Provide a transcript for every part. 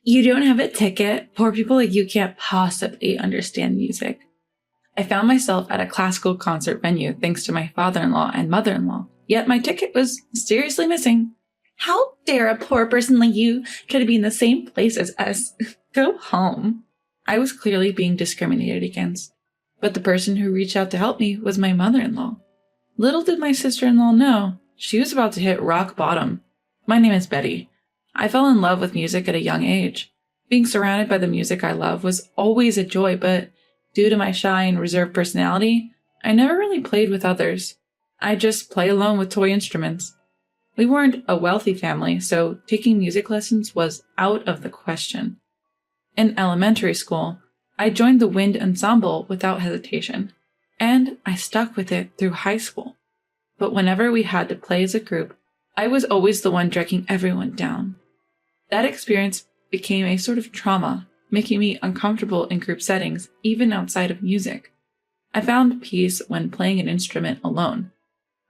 You don't have a ticket? Poor people like you can't possibly understand music. I found myself at a classical concert venue thanks to my father-in-law and mother-in-law, yet my ticket was mysteriously missing. How dare a poor person like you try to be in the same place as us? Go home. I was clearly being discriminated against, but the person who reached out to help me was my mother-in-law. Little did my sister-in-law know, she was about to hit rock bottom. My name is Betty. I fell in love with music at a young age. Being surrounded by the music I love was always a joy, but due to my shy and reserved personality, I never really played with others. I just play alone with toy instruments. We weren't a wealthy family, so taking music lessons was out of the question. In elementary school, I joined the wind ensemble without hesitation, and I stuck with it through high school. But whenever we had to play as a group, I was always the one dragging everyone down. That experience became a sort of trauma, making me uncomfortable in group settings, even outside of music. I found peace when playing an instrument alone.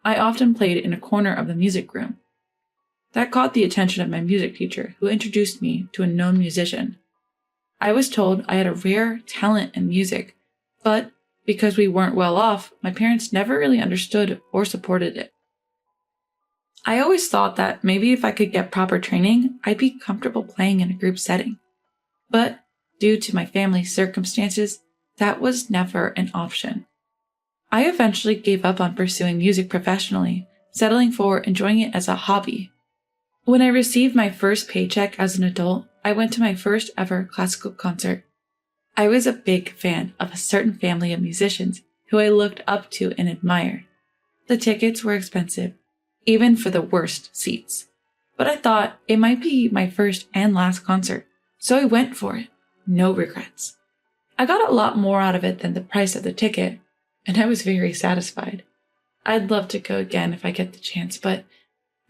I often played in a corner of the music room. That caught the attention of my music teacher, who introduced me to a known musician. I was told I had a rare talent in music, but because we weren't well off, my parents never really understood or supported it. I always thought that maybe if I could get proper training, I'd be comfortable playing in a group setting. But due to my family's circumstances, that was never an option. I eventually gave up on pursuing music professionally, settling for enjoying it as a hobby. When I received my first paycheck as an adult, I went to my first ever classical concert. I was a big fan of a certain family of musicians who I looked up to and admired. The tickets were expensive, even for the worst seats. But I thought it might be my first and last concert, so I went for it. No regrets. I got a lot more out of it than the price of the ticket, and I was very satisfied. I'd love to go again if I get the chance, but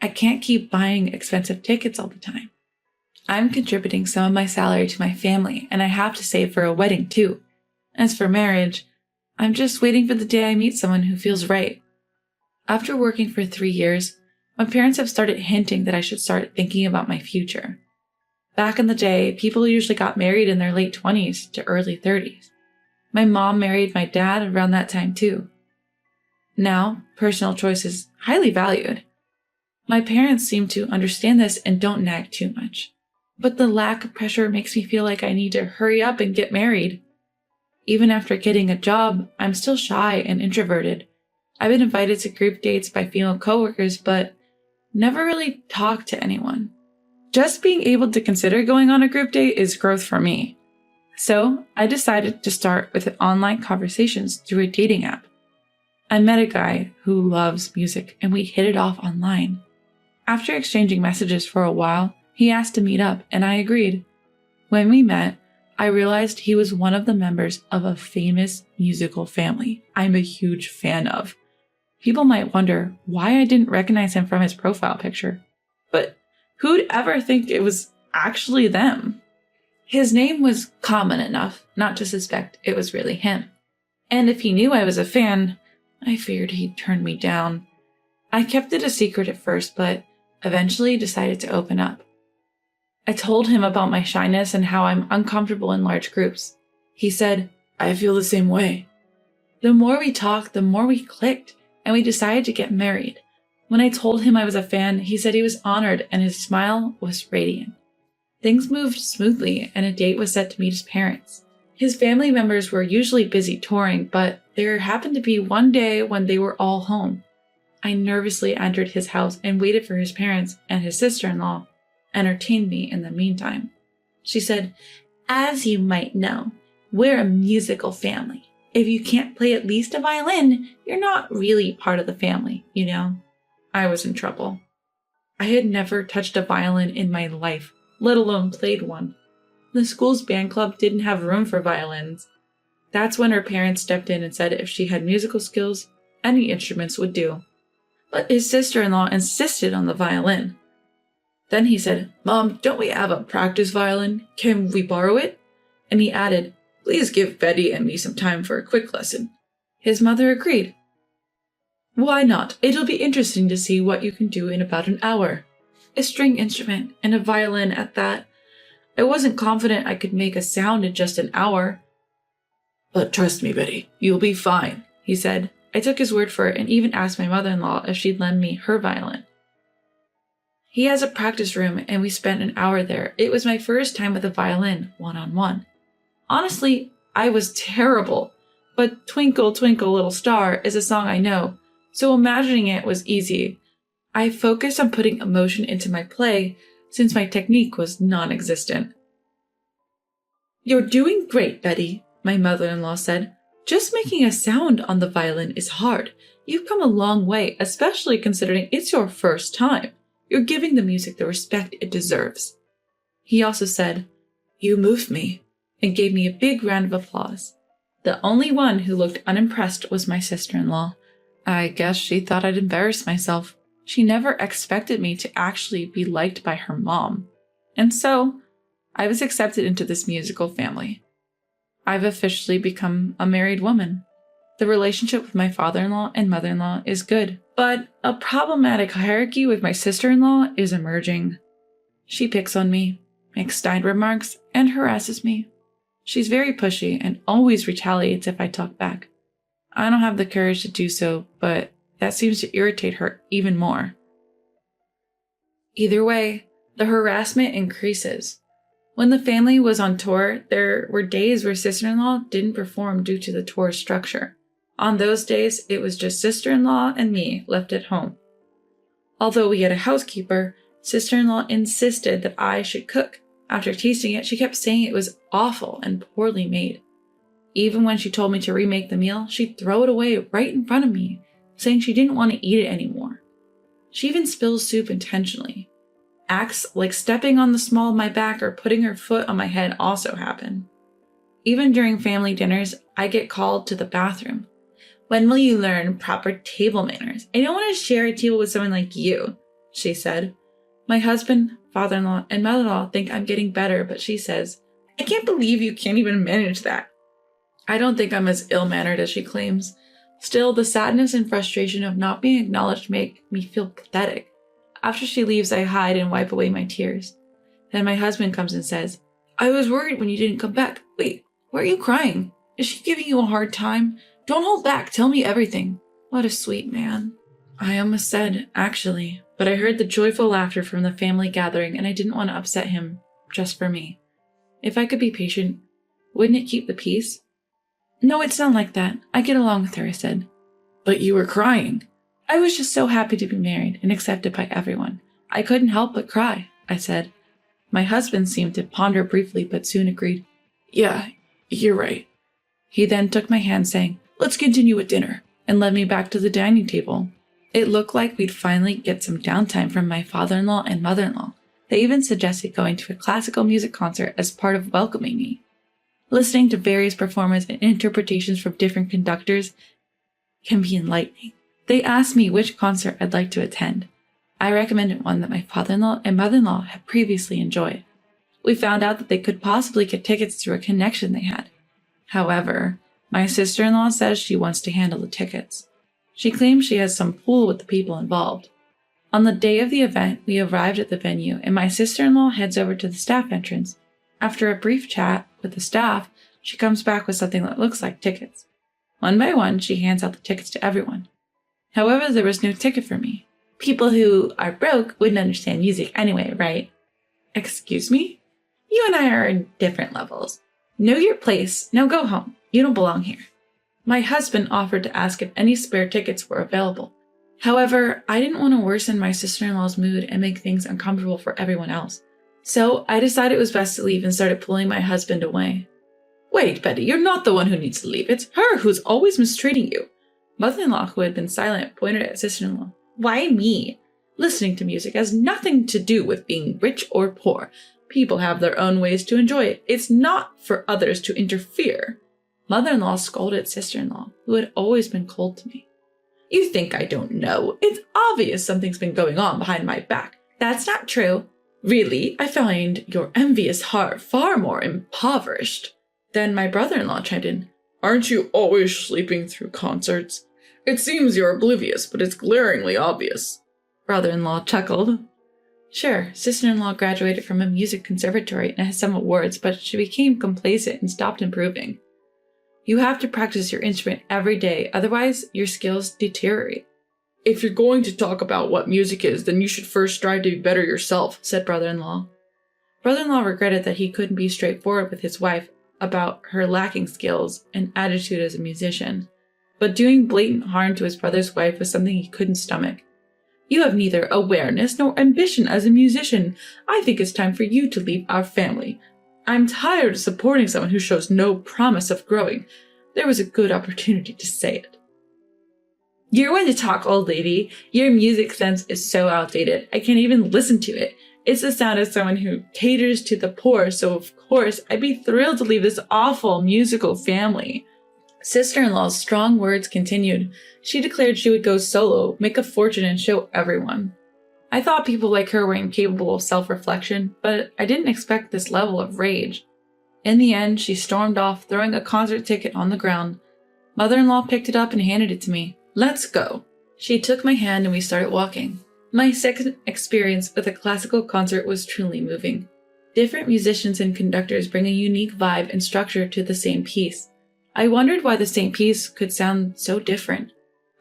I can't keep buying expensive tickets all the time. I'm contributing some of my salary to my family, and I have to save for a wedding too. As for marriage, I'm just waiting for the day I meet someone who feels right. After working for 3 years, my parents have started hinting that I should start thinking about my future. Back in the day, people usually got married in their late 20s to early 30s. My mom married my dad around that time too. Now, personal choice is highly valued. My parents seem to understand this and don't nag too much. But the lack of pressure makes me feel like I need to hurry up and get married. Even after getting a job, I'm still shy and introverted. I've been invited to group dates by female coworkers, but never really talked to anyone. Just being able to consider going on a group date is growth for me. So I decided to start with online conversations through a dating app. I met a guy who loves music and we hit it off online. After exchanging messages for a while, he asked to meet up and I agreed. When we met, I realized he was one of the members of a famous musical family I'm a huge fan of. People might wonder why I didn't recognize him from his profile picture, but who'd ever think it was actually them? His name was common enough not to suspect it was really him. And if he knew I was a fan, I feared he'd turn me down. I kept it a secret at first, but eventually decided to open up. I told him about my shyness and how I'm uncomfortable in large groups. He said, "I feel the same way." The more we talked, the more we clicked, and we decided to get married. When I told him I was a fan, he said he was honored and his smile was radiant. Things moved smoothly and a date was set to meet his parents. His family members were usually busy touring, but there happened to be one day when they were all home. I nervously entered his house and waited for his parents and his sister-in-law entertained me in the meantime. She said, "As you might know, we're a musical family. If you can't play at least a violin, you're not really part of the family, you know?" I was in trouble. I had never touched a violin in my life, let alone played one. The school's band club didn't have room for violins. That's when her parents stepped in and said if she had musical skills, any instruments would do. But his sister-in-law insisted on the violin. Then he said, "Mom, don't we have a practice violin? Can we borrow it?" And he added, "Please give Betty and me some time for a quick lesson." His mother agreed. "Why not? It'll be interesting to see what you can do in about an hour. A string instrument, and a violin at that. I wasn't confident I could make a sound in just an hour. But trust me, Betty, you'll be fine, he said. I took his word for it and even asked my mother-in-law if she'd lend me her violin. He has a practice room and we spent an hour there. It was my first time with a violin, one-on-one. Honestly, I was terrible, but Twinkle, Twinkle, Little Star is a song I know, so imagining it was easy. I focused on putting emotion into my play since my technique was non-existent. You're doing great, Betty, my mother-in-law said. Just making a sound on the violin is hard. You've come a long way, especially considering it's your first time. You're giving the music the respect it deserves. He also said, You moved me, and gave me a big round of applause. The only one who looked unimpressed was my sister-in-law. I guess she thought I'd embarrass myself. She never expected me to actually be liked by her mom. And so, I was accepted into this musical family. I've officially become a married woman. The relationship with my father-in-law and mother-in-law is good, but a problematic hierarchy with my sister-in-law is emerging. She picks on me, makes snide remarks, and harasses me. She's very pushy and always retaliates if I talk back. I don't have the courage to do so, but that seems to irritate her even more. Either way, the harassment increases. When the family was on tour, there were days where sister-in-law didn't perform due to the tour structure. On those days, it was just sister-in-law and me left at home. Although we had a housekeeper, sister-in-law insisted that I should cook. After tasting it, she kept saying it was awful and poorly made. Even when she told me to remake the meal, she'd throw it away right in front of me, saying she didn't want to eat it anymore. She even spills soup intentionally. Acts like stepping on the small of my back or putting her foot on my head also happen. Even during family dinners, I get called to the bathroom. When will you learn proper table manners? I don't want to share a table with someone like you, she said. My husband, father-in-law, and mother-in-law think I'm getting better, but she says, I can't believe you can't even manage that. I don't think I'm as ill-mannered as she claims. Still, the sadness and frustration of not being acknowledged make me feel pathetic. After she leaves, I hide and wipe away my tears. Then my husband comes and says, I was worried when you didn't come back. Wait, why are you crying? Is she giving you a hard time? Don't hold back. Tell me everything. What a sweet man. I almost said, actually, but I heard the joyful laughter from the family gathering and I didn't want to upset him, just for me. If I could be patient, wouldn't it keep the peace? No, it's not like that. I get along with her, I said. But you were crying. I was just so happy to be married and accepted by everyone. I couldn't help but cry, I said. My husband seemed to ponder briefly, but soon agreed. Yeah, you're right. He then took my hand, saying, Let's continue with dinner, and led me back to the dining table. It looked like we'd finally get some downtime from my father-in-law and mother-in-law. They even suggested going to a classical music concert as part of welcoming me. Listening to various performances and interpretations from different conductors can be enlightening. They asked me which concert I'd like to attend. I recommended one that my father-in-law and mother-in-law had previously enjoyed. We found out that they could possibly get tickets through a connection they had. However, my sister-in-law says she wants to handle the tickets. She claims she has some pull with the people involved. On the day of the event, we arrived at the venue, and my sister-in-law heads over to the staff entrance. After a brief chat with the staff, she comes back with something that looks like tickets. One by one, she hands out the tickets to everyone. However, there was no ticket for me. People who are broke wouldn't understand music anyway, right? Excuse me? You and I are in different levels. Know your place. Now go home. You don't belong here. My husband offered to ask if any spare tickets were available. However, I didn't want to worsen my sister-in-law's mood and make things uncomfortable for everyone else. So I decided it was best to leave and started pulling my husband away. Wait, Betty, you're not the one who needs to leave. It's her who's always mistreating you. Mother-in-law, who had been silent, pointed at sister-in-law. Why me? Listening to music has nothing to do with being rich or poor. People have their own ways to enjoy it. It's not for others to interfere. Mother-in-law scolded sister-in-law, who had always been cold to me. You think I don't know? It's obvious something's been going on behind my back. That's not true. Really, I find your envious heart far more impoverished. Then my brother-in-law chimed in. Aren't you always sleeping through concerts? It seems you're oblivious, but it's glaringly obvious. Brother-in-law chuckled. Sure, sister-in-law graduated from a music conservatory and has some awards, but she became complacent and stopped improving. You have to practice your instrument every day, otherwise your skills deteriorate. If you're going to talk about what music is, then you should first strive to be better yourself, said brother-in-law. Brother-in-law regretted that he couldn't be straightforward with his wife about her lacking skills and attitude as a musician, but doing blatant harm to his brother's wife was something he couldn't stomach. You have neither awareness nor ambition as a musician. I think it's time for you to leave our family. I'm tired of supporting someone who shows no promise of growing. There was a good opportunity to say it. You're one to talk, old lady. Your music sense is so outdated. I can't even listen to it. It's the sound of someone who caters to the poor, so of course I'd be thrilled to leave this awful musical family. Sister-in-law's strong words continued. She declared she would go solo, make a fortune, and show everyone. I thought people like her were incapable of self-reflection, but I didn't expect this level of rage. In the end, she stormed off, throwing a concert ticket on the ground. Mother-in-law picked it up and handed it to me. Let's go. She took my hand and we started walking. My second experience with a classical concert was truly moving. Different musicians and conductors bring a unique vibe and structure to the same piece. I wondered why the same piece could sound so different.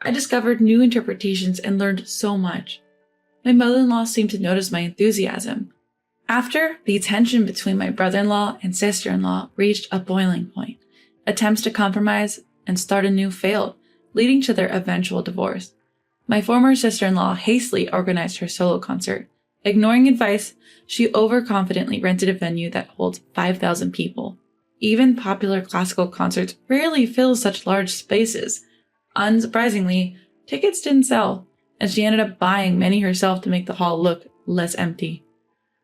I discovered new interpretations and learned so much. My mother-in-law seemed to notice my enthusiasm. After, the tension between my brother-in-law and sister-in-law reached a boiling point. Attempts to compromise and start anew failed, leading to their eventual divorce. My former sister-in-law hastily organized her solo concert. Ignoring advice, she overconfidently rented a venue that holds 5,000 people. Even popular classical concerts rarely fill such large spaces. Unsurprisingly, tickets didn't sell, and she ended up buying many herself to make the hall look less empty.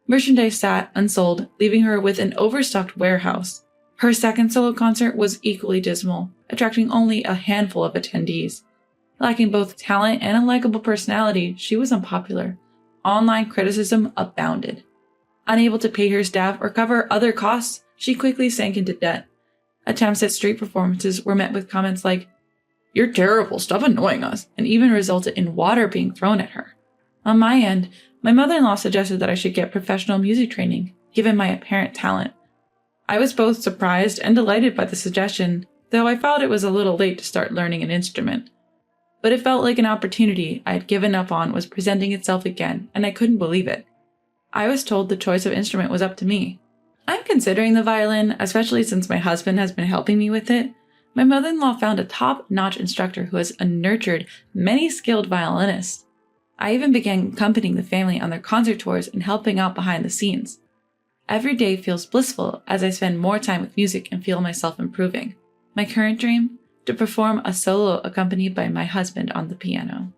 Merchandise sat unsold, leaving her with an overstocked warehouse. Her second solo concert was equally dismal, attracting only a handful of attendees. Lacking both talent and a likable personality, she was unpopular. Online criticism abounded. Unable to pay her staff or cover other costs, she quickly sank into debt. Attempts at street performances were met with comments like, "You're terrible, stop annoying us," and even resulted in water being thrown at her. On my end, my mother-in-law suggested that I should get professional music training, given my apparent talent. I was both surprised and delighted by the suggestion, though I felt it was a little late to start learning an instrument. But it felt like an opportunity I had given up on was presenting itself again, and I couldn't believe it. I was told the choice of instrument was up to me. I'm considering the violin, especially since my husband has been helping me with it. My mother-in-law found a top-notch instructor who has nurtured many skilled violinists. I even began accompanying the family on their concert tours and helping out behind the scenes. Every day feels blissful as I spend more time with music and feel myself improving. My current dream? To perform a solo accompanied by my husband on the piano.